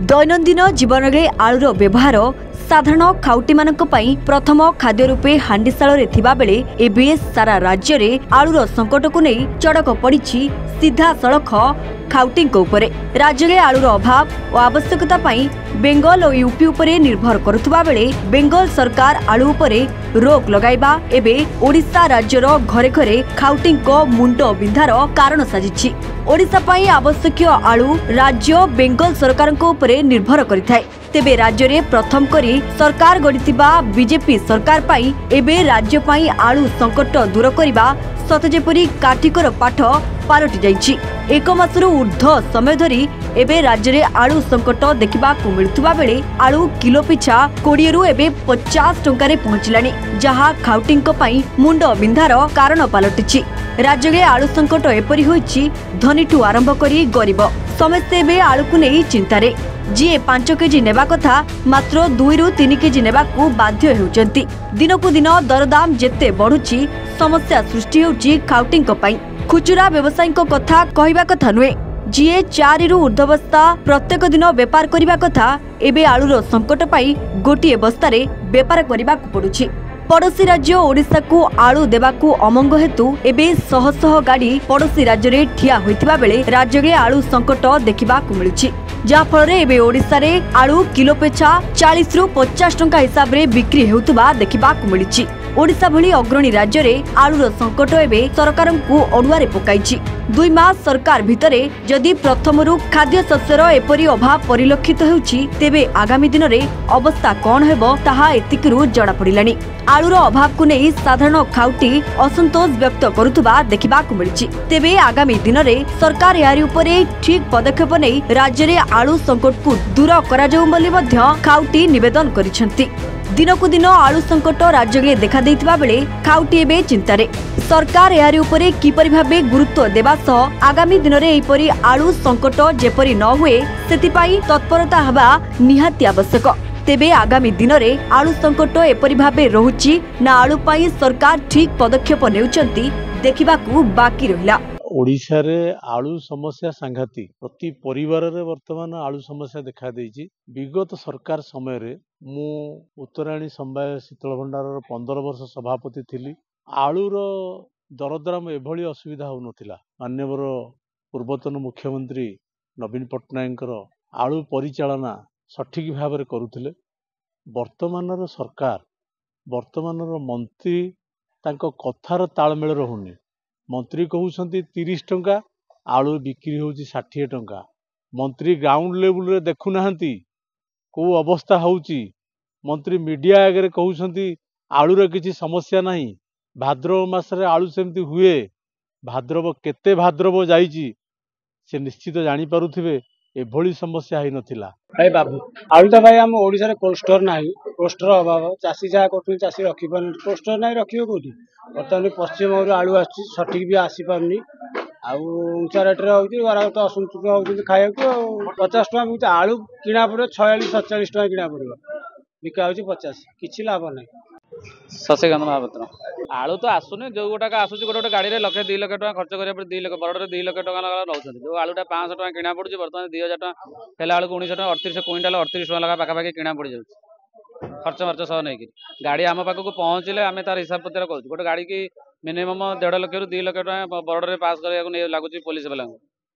दैनन्दिन जीवन में आलुर व्यवहार साधारण खाउटी मानक पई प्रथम खाद्य रूपे हांडीशाल रे थिबा बेले एबे सारा राज्य रे आलुर संकट को नहीं चड़क पड़िछि सीधा सड़क खाउटी उपरे। राज्य में आलुर अभाव और आवश्यकता पई बेंगल और यूपी उपरे निर्भर करुवा बेले बेंगल सरकार आलू उपरे रोक लगाइबा एबे ओडिशा राज्यर घरे घरे खाउटी मुंड बिंधार कारण साजिछि। ओडिशा पई आवश्यक आलू राज्य बेंगल सरकार उपरे निर्भर करिथाय। तेबे राज्य रे प्रथम करी सरकार गढ़िथिबा बीजेपी सरकार पई एबे राज्य पई आलू संकट दूर करिबा सते जेपरी काठिकर पाठ पालटि जाइछि। एक मासरु ऊर्ध्व समय धरी एबे राज्य रे आलू संकट देखिबा को मिलुथुबा बेले आलू किलो पिछा 20 रु एबे 50 टंका रे पहुंचलानी, जहा खाउटिंक पई मुंड बिंधार कारण पालटिछि। राज्य रे आलू संकट एपरि होइछि धनीठु आरंभ करी गरीब समस्ते एबे आलू को नै चिंतारे। जी 5 केजी नेबा कथा मात्र 2 रु 3 केजी नेबा को बाध्य हेउचंती। दिनकु दिन दरदाम जेते बढ़ुछि समस्या सृष्टि होउछि खाउटिंक पई। खुचुरा व्यवसायीक कथा कहिबा कथा नुए। जीए 4 रु ऊर्ध्वबस्ता प्रत्येक दिन व्यापार करिबा कथा एबे आलूर संकट पाई गोटिए बस्तारे व्यापार करिबा को पडुछि। पड़ोशी राज्य ओडिशा को आलू देवाकू अमंग हेतु एबे शह शह गाड़ी पड़ोशी राज्य रे ठिया होइतिबा बेले राज्य रे आलू संकट देखिबा को मिलुछि, जहा फल रे एबे ओडिशा रे आलू किलो पेछा 40 रु 50 टंका हिसाब रे बिक्री हेउतबा देखिबा को मिलुछि। ओडिशा भली अग्रणी राज्य रे आलूर संकट एबे सरकार को अडुआरे पकाइछि। 2 मास सरकार भितरे जदि प्रथमरु खाद्य शस्यर एपरी अभाव परिलक्षित हेउछि तेबे आगामी दिन रे अवस्था कोन हेबो ताहा एतिकरु जडा पडिलानी। आलूर अभाव को नहीं साधारण खाउटी असंतोष व्यक्त करुथुबा देखिबा को मिलछि। तेबे आगामी दिन रे सरकार यारी उपरे ठीक पदक्षेप नै राज्य रे आलू संकट को दूर करा जाउ बोली मध्य खाउटी निवेदन करिसेंती। दिनकु दिन आलू संकट राज्य में देखा देइतिबा बेले खाउटी एबे चिंतारे। सरकार यारी उपरे किपरि भाबे गुरुत्व देबा सह आगामी दिन रे एपरि आलू संकट जेपरि न हुए सेतिपाई तत्परता हबा निहाती आवश्यक। तेबे आगामी दिन रे आलू संकट एपरि भाबे रहुछि ना आलू पाई सरकार ठीक पदक्षेप नेउचंती देखिबाकू बाकी रहिला। ओडिशा रे आलू समस्या सांघातिक प्रति परिवार रे वर्तमान आलू समस्या देखा देइछि। विगत सरकार समय रे मु उत्तरायणी समवाय शीतल भंडार 15 वर्ष सभापति थिली। आलूर दरदाम एभली असुविधा हो नथिला। माननीय पूर्वतन मुख्यमंत्री नवीन पट्टनायक आलू परिचालना सठिक भाव में करुथिले। वर्तमान सरकार वर्तमान मंत्री तांको कथार तालमेल रहुनी। मंत्री कहउछंती 30 टंका आलू बिक्री होउची 60 टंका। मंत्री ग्राउंड लेवल रे देखु नाहंती को अवस्था होउची। मंत्री मीडिया आगे कहउछंती आलूर किछि समस्या नाही। भाद्रव मास रे आलू सेमती हुए। भाद्रव केते भाद्रव जाईची से निश्चित जानी पारुथिबे एभली समस्या है नथिला। भाई बाबू आलू तो भाई आम ओडिशा रे कोल्ड स्टोर नाही। कोल्ड स्टोर अभाव चाषी जहाँ कर चाषी रखी पार कोल्ड स्टोर नहीं रखिए कौटी। बर्तमान पश्चिम आलू आसी सठिक भी आसी पारनी ऊंचा रेट ग्राहक तो असंतुष्ट होती खाया 50 टका बिकते आलू किणा पड़े 46-47 टका किणा पड़ो बिका हो 50 किसी लाभ ना। शशिकांत महापात्र आलू तो आसुनी जो गोटाक आसूसी गोटे गाड़ी में 1-2 लाख टका खर्च करा 2 लाख बड़े 2 लाख टका नौकरी जो आलूटा 500 टका किणा पड़े बर्तमान 2000 टका हेला आलू 1900 टका 38 क्विंटाल 38 टका लगा पाखापाखि किणा पड़ जाऊँ खर्च मर्च सह नहीं गाड़ी आम पाखक पहुँचले आम तार हिसाब पत्र कर गोटे गाड़ी की मिनिमम 1.5 लाख रु 2 लाख टका बॉर्डर पास करने लगुच पुलिस वाला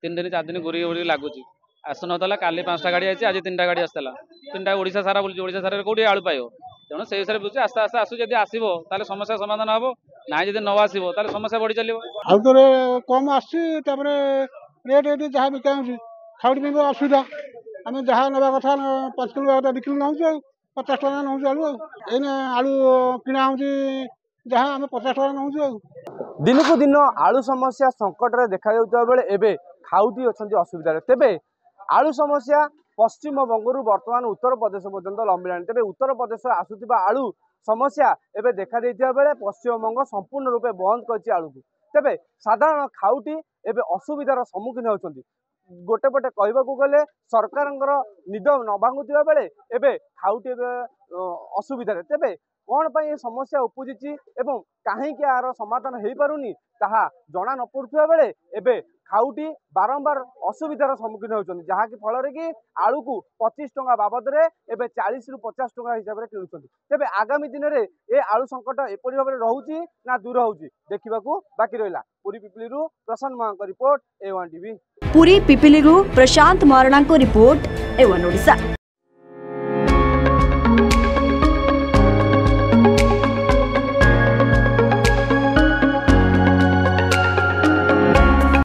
3 दिन 4 दिन घूरी लगुच आसुना काली 5टा गाड़ी आई आज 3टा गाड़ी आसला 3टा ओडिशा सारा बुझे ओडिशा सारा कौटी आलू पाइब तेणु से हिसाब बुझे आस्ते आस्ते आसू जब आसो ताले समस्या समाधान हम ना जब न आसो ताले समस्या बढ़ी चलो आलू तो कम आसपर रेट ये जहाँ बिका खाउटी भी असुविधा आम जहाँ ना कथा 5 किलो बिक्री नौ 50 टका नौ आलू एने आलू किणा हो जहाँ आम 50 टका नौ। दिन को दिन आलू समस्या संकट रे देखा जाउता बेले एबे खाउटी अछंती असुविधा। तेबे आलू समस्या पश्चिम बंगरू वर्तमान उत्तर प्रदेश पर्यंत लंबिलानी। तेबे उत्तर प्रदेश आसुथिबा आलू समस्या एबे देखा देइथिबा बेले पश्चिम बंग संपूर्ण रूपे बंद करछि आलू को। तेबे साधारण खाउटी एबे असुविधार सम्मुखीन होछंती। गोटे पटे कहबाकू गले सरकारंकर निद न भांगुथिबा बेले एबे खाउटी एबे असुविधा। तेबे कौन पर यह समस्या उपजिची एवं कहीं यार समाधान हो पारुनी ताहा जना न पड़ुवा बेले एबे खाउटी बारंबार असुविधार सम्मुखीन होती जहाँकि फल कि आलू को 25 टंका बाबद में एवं 40 ରୁ 50 टंका हिसाब से किणुंट तेज आगामी दिन में ये आलू संकट एपरी भाव में रोचे ना दूर होची देखा बाकी रहा। पुरी पिपिली प्रशांत महां report A1 TV। Puri Pipili Prashant Maharana report A1 Odisha.